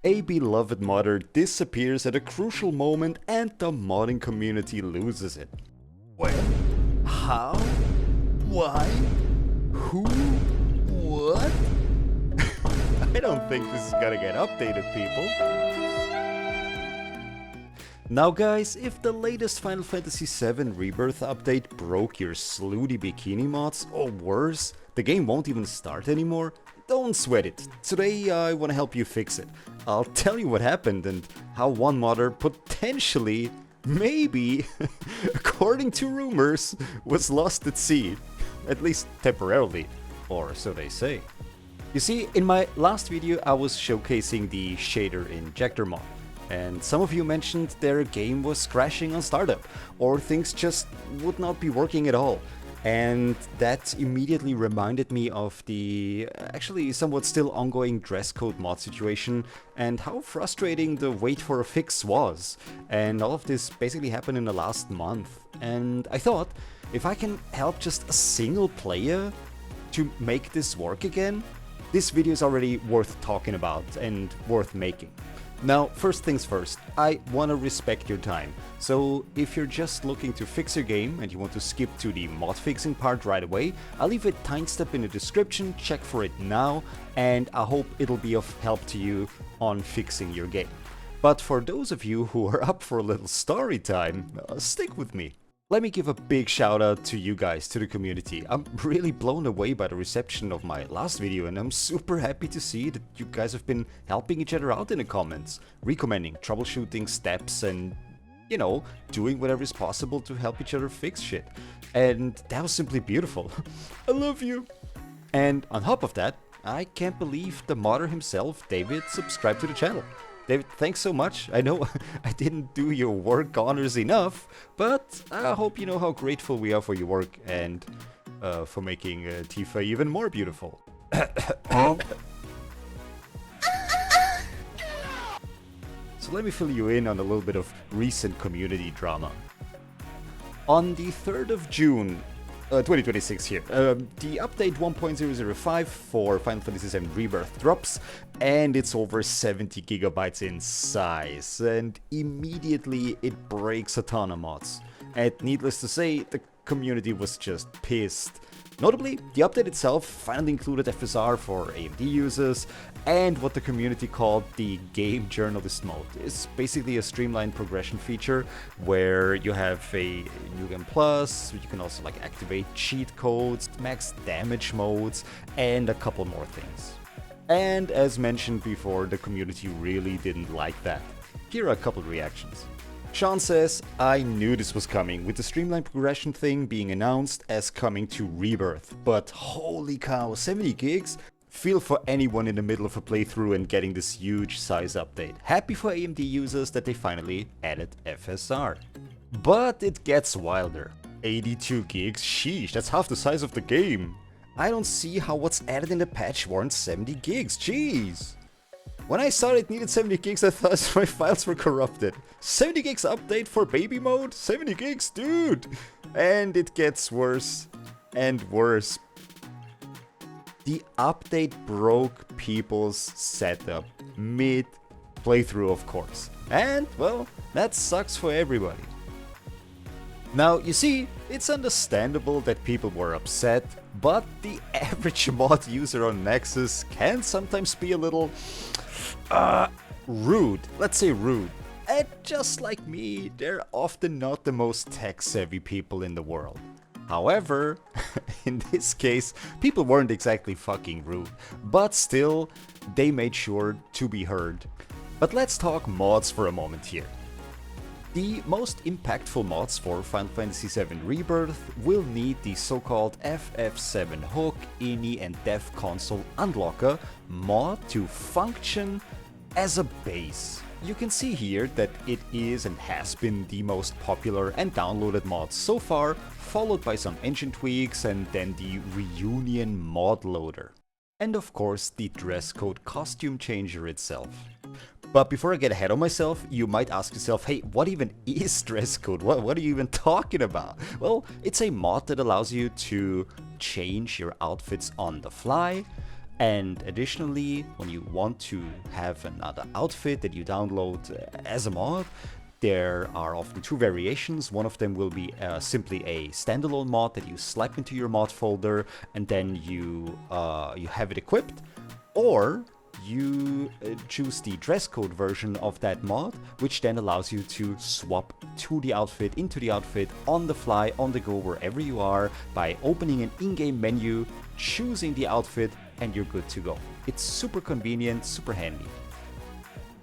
A beloved modder disappears at a crucial moment and the modding community loses it. When? How? Why? Who? What? I don't think this is gonna get updated, people. Now guys, if the latest Final Fantasy VII Rebirth update broke your slutty bikini mods, or worse, the game won't even start anymore, don't sweat it. Today I want to help you fix it. I'll tell you what happened and how one modder potentially, maybe, according to rumors, was lost at sea. At least temporarily, or so they say. You see, in my last video I was showcasing the shader injector mod. And some of you mentioned their game was crashing on startup, or things just would not be working at all. And that immediately reminded me of the actually somewhat still ongoing Dresscode Mod situation and how frustrating the wait for a fix was. And all of this basically happened in the last month. And I thought, if I can help just a single player to make this work again, this video is already worth talking about and worth making. Now, first things first, I want to respect your time, so if you're just looking to fix your game and you want to skip to the mod fixing part right away, I'll leave a timestamp in the description, check for it now, and I hope it'll be of help to you on fixing your game. But for those of you who are up for a little story time, stick with me. Let me give a big shout out to you guys, to the community. I'm really blown away by the reception of my last video and I'm super happy to see that you guys have been helping each other out in the comments, recommending troubleshooting steps and, you know, doing whatever is possible to help each other fix shit. And that was simply beautiful. I love you! And on top of that, I can't believe the modder himself, David, subscribed to the channel. David, thanks so much. I know I didn't do your work honors enough, but I hope you know how grateful we are for your work and for making Tifa even more beautiful. So let me fill you in on a little bit of recent community drama. On the 3rd of June, 2026 here. The update 1.005 for Final Fantasy VII Rebirth drops, and it's over 70 gigabytes in size, and immediately it breaks a ton of mods. And needless to say, the community was just pissed. Notably, the update itself finally included FSR for AMD users, and what the community called the Game Journalist mode. It's basically a streamlined progression feature where you have a New Game Plus, you can also like activate cheat codes, max damage modes, and a couple more things. And as mentioned before, the community really didn't like that. Here are a couple reactions. Sean says, I knew this was coming, with the streamlined progression thing being announced as coming to Rebirth, but holy cow, 70 gigs? Feel for anyone in the middle of a playthrough and getting this huge size update. Happy for AMD users that they finally added FSR. But it gets wilder. 82 gigs? Sheesh, that's half the size of the game. I don't see how what's added in the patch warrants 70 gigs, jeez. When I saw it needed 70 gigs, I thought my files were corrupted. 70 gigs update for baby mode? 70 gigs, dude! And it gets worse and worse. The update broke people's setup mid-playthrough, of course. And, well, that sucks for everybody. Now, you see, it's understandable that people were upset, but the average mod user on Nexus can sometimes be a little rude. Let's say rude. And just like me, they're often not the most tech-savvy people in the world. However, in this case, people weren't exactly fucking rude, but still, they made sure to be heard. But let's talk mods for a moment here. The most impactful mods for Final Fantasy VII Rebirth will need the so-called FF7 Hook, INI and Dev Console Unlocker mod to function as a base. You can see here that it is and has been the most popular and downloaded mod so far, followed by some engine tweaks and then the Reunion mod loader. And of course the Dresscode costume changer itself. But before I get ahead of myself, you might ask yourself, hey, what even is Dresscode? What are you even talking about? Well, it's a mod that allows you to change your outfits on the fly, And additionally, when you want to have another outfit that you download as a mod, there are often two variations. One of them will be simply a standalone mod that you slap into your mod folder and then you have it equipped. Or you choose the Dresscode version of that mod, which then allows you to swap to the outfit, into the outfit, on the fly, on the go, wherever you are, by opening an in-game menu, choosing the outfit, and you're good to go. It's super convenient, super handy.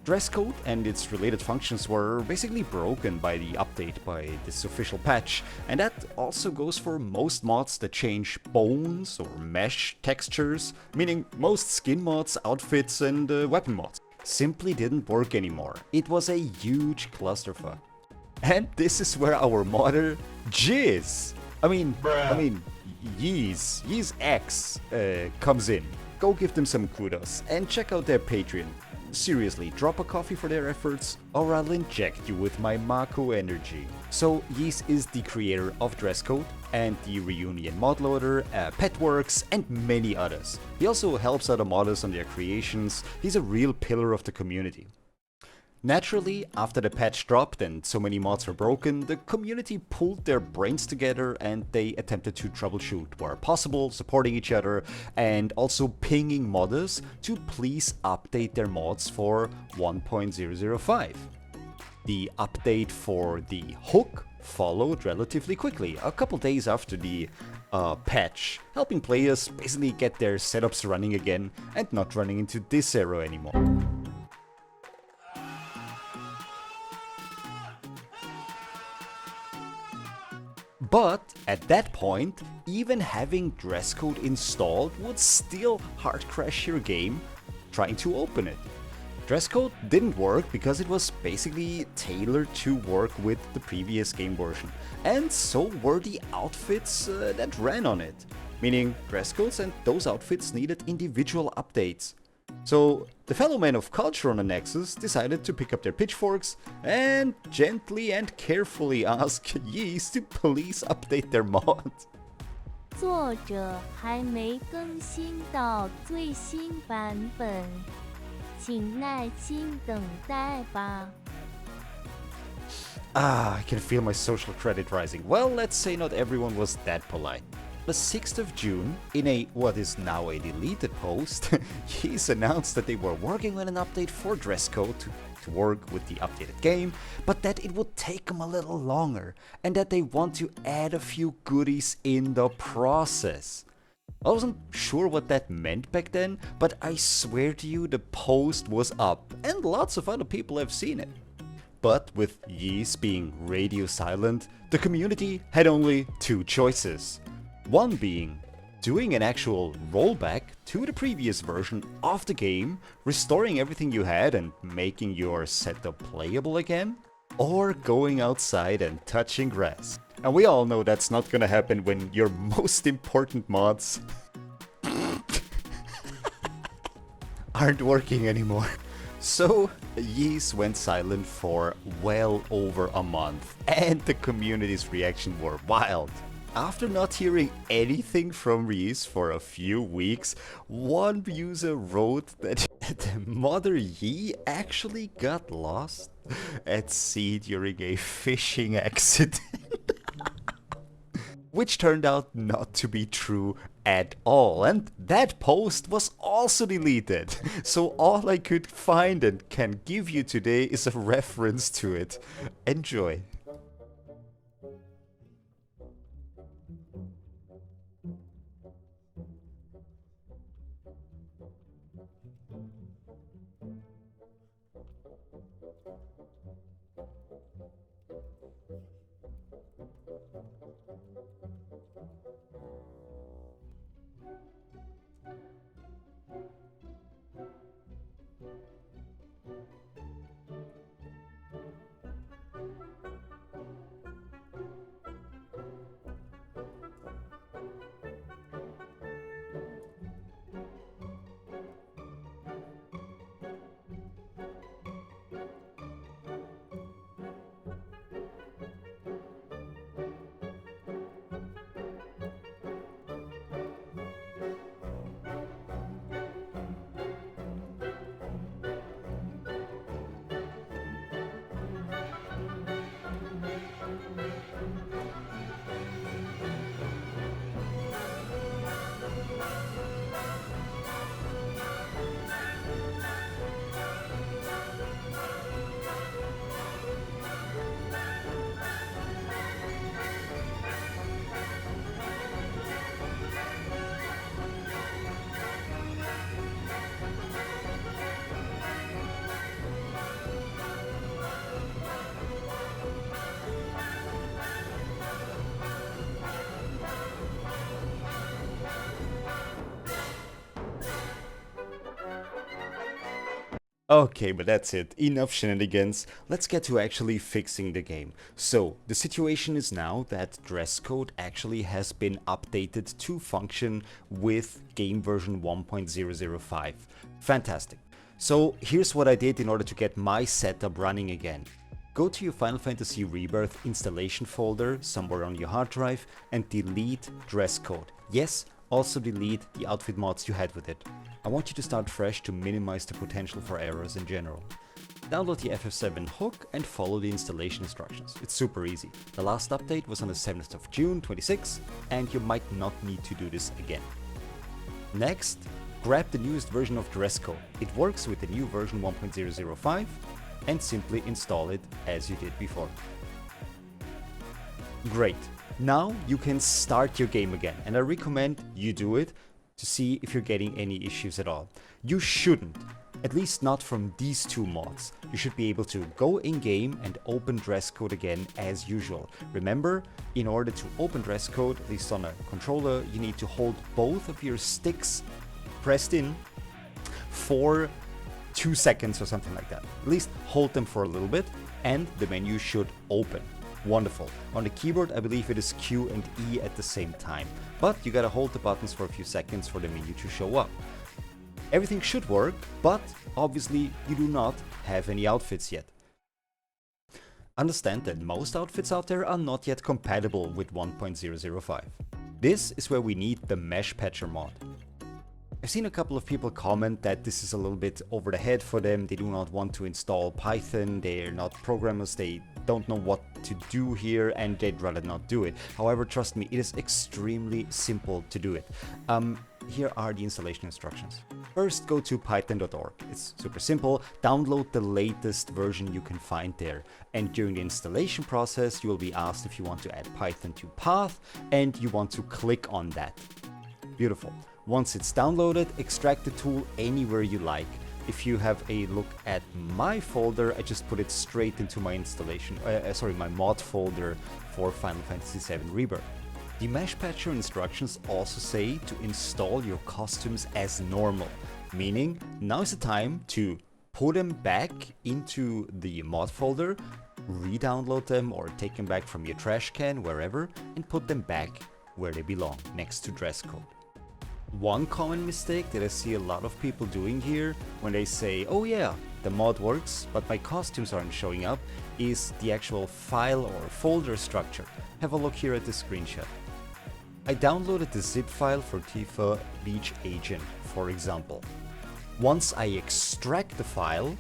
Dresscode and its related functions were basically broken by the update by this official patch, and that also goes for most mods that change bones or mesh textures, meaning most skin mods, outfits, and weapon mods. Simply didn't work anymore. It was a huge clusterfuck. And this is where our modder, Yeez X comes in. Go give them some kudos and check out their Patreon. Seriously, drop a coffee for their efforts, or I'll inject you with my Mako energy. So, Yeez is the creator of Dresscode and the Reunion mod loader, Petworks, and many others. He also helps other modders on their creations. He's a real pillar of the community. Naturally, after the patch dropped and so many mods were broken, the community pulled their brains together and they attempted to troubleshoot where possible, supporting each other, and also pinging modders to please update their mods for 1.005. The update for the hook followed relatively quickly, a couple days after the patch, helping players basically get their setups running again and not running into this error anymore. But at that point, even having Dresscode installed would still hard crash your game trying to open it. Dresscode didn't work because it was basically tailored to work with the previous game version, and so were the outfits that ran on it, meaning Dresscodes and those outfits needed individual updates. So the fellow men of culture on the Nexus decided to pick up their pitchforks and gently and carefully ask Yeez to please update their mod. 作者还没更新到最新版本，请耐心等待吧。 I can feel my social credit rising. Well, let's say not everyone was that polite. The 6th of June, in what is now a deleted post, Yeez announced that they were working on an update for Dresscode to work with the updated game, but that it would take them a little longer, and that they want to add a few goodies in the process. I wasn't sure what that meant back then, but I swear to you the post was up, and lots of other people have seen it. But with Yeez being radio silent, the community had only two choices. One being doing an actual rollback to the previous version of the game, restoring everything you had and making your setup playable again, or going outside and touching grass. And we all know that's not gonna happen when your most important mods aren't working anymore. So, Yeez went silent for well over a month, and the community's reaction were wild. After not hearing anything from Yeez for a few weeks, one user wrote that the modder Yee actually got lost at sea during a fishing accident. Which turned out not to be true at all, and that post was also deleted. So all I could find and can give you today is a reference to it. Enjoy. Okay, but that's it. Enough shenanigans. Let's get to actually fixing the game. So, the situation is now that Dresscode actually has been updated to function with game version 1.005. Fantastic. So, here's what I did in order to get my setup running again. Go to your Final Fantasy Rebirth installation folder somewhere on your hard drive and delete Dresscode. Yes, also delete the outfit mods you had with it. I want you to start fresh to minimize the potential for errors in general. Download the FF7 hook and follow the installation instructions. It's super easy. The last update was on the 7th of June 26, and you might not need to do this again. Next, grab the newest version of Dresscode. It works with the new version 1.005 and simply install it as you did before. Great. Now you can start your game again, and I recommend you do it to see if you're getting any issues at all. You shouldn't, at least not from these two mods. You should be able to go in-game and open Dresscode again as usual. Remember, in order to open Dresscode, at least on a controller, you need to hold both of your sticks pressed in for 2 seconds or something like that. At least hold them for a little bit and the menu should open. Wonderful. On the keyboard, I believe it is Q and E at the same time, but you gotta hold the buttons for a few seconds for the menu to show up. Everything should work, but obviously you do not have any outfits yet. Understand that most outfits out there are not yet compatible with 1.005. This is where we need the Mesh Patcher mod. I've seen a couple of people comment that this is a little bit over the head for them. They do not want to install Python, they're not programmers, they don't know what to do here and they'd rather not do it. However, trust me, it is extremely simple to do it. Here are the installation instructions. First, go to python.org. It's super simple. Download the latest version you can find there. And during the installation process, you will be asked if you want to add Python to path and you want to click on that. Beautiful. Once it's downloaded, extract the tool anywhere you like. If you have a look at my folder, I just put it straight into my my mod folder for Final Fantasy VII Rebirth. The Mesh Patcher instructions also say to install your costumes as normal, meaning now is the time to put them back into the mod folder, re-download them or take them back from your trash can, wherever, and put them back where they belong, next to Dresscode. One common mistake that I see a lot of people doing here when they say, oh yeah, the mod works, but my costumes aren't showing up, is the actual file or folder structure. Have a look here at the screenshot. I downloaded the zip file for Tifa Beach Agent, for example. Once I extract the file,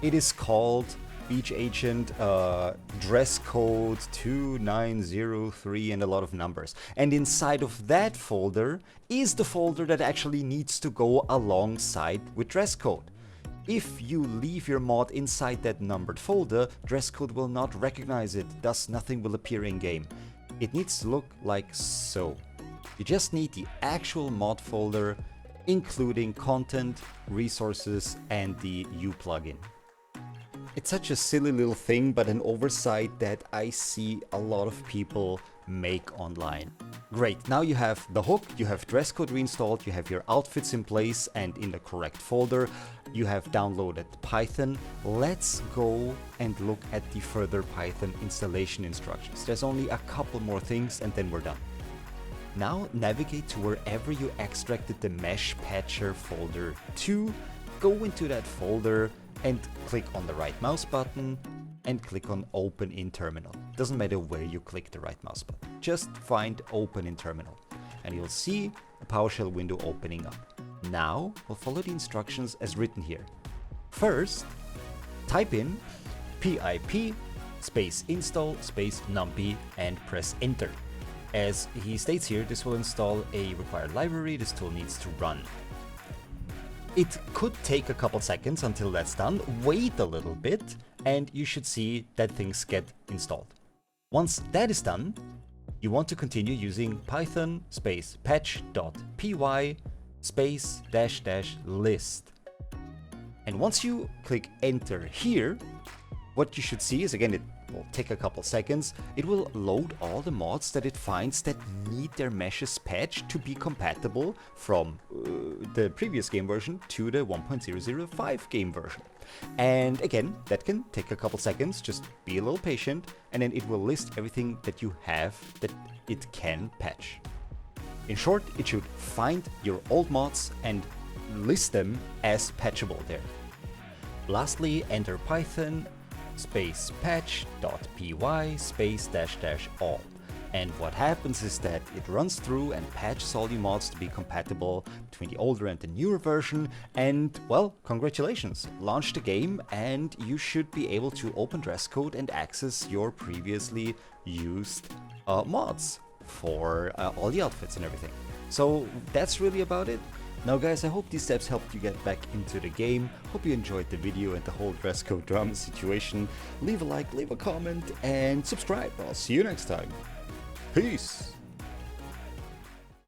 it is called Beach Agent Dresscode 2903 and a lot of numbers. And inside of that folder is the folder that actually needs to go alongside with Dresscode. If you leave your mod inside that numbered folder, Dresscode will not recognize it, thus nothing will appear in-game. It needs to look like so. You just need the actual mod folder, including content, resources, and the U plugin. It's such a silly little thing, but an oversight that I see a lot of people make online. Great, now you have the hook, you have Dresscode reinstalled, you have your outfits in place and in the correct folder, you have downloaded Python. Let's go and look at the further Python installation instructions. There's only a couple more things and then we're done. Now navigate to wherever you extracted the Mesh Patcher folder to, go into that folder and click on the right mouse button and click on Open in Terminal. Doesn't matter where you click the right mouse button, just find Open in Terminal and you'll see a PowerShell window opening up. Now we'll follow the instructions as written here. First, type in pip space install space numpy and press enter. As he states here, this will install a required library. This tool needs to run. It could take a couple seconds until that's done. Wait a little bit and you should see that things get installed. Once that is done, you want to continue using python space patch.py space -- list. And once you click enter here, what you should see is, again, it will take a couple seconds. It will load all the mods that it finds that need their meshes patched to be compatible from the previous game version to the 1.005 game version. And again, that can take a couple seconds, just be a little patient, and then it will list everything that you have that it can patch. In short, it should find your old mods and list them as patchable there. Lastly, enter Python space patch.py space -- all. And what happens is that it runs through and patches all your mods to be compatible between the older and the newer version. And well, congratulations, launch the game and you should be able to open Dresscode and access your previously used mods for all the outfits and everything. So that's really about it. Now guys, I hope these steps helped you get back into the game. Hope you enjoyed the video and the whole Dresscode drama situation. Leave a like, leave a comment, and subscribe. I'll see you next time. Peace!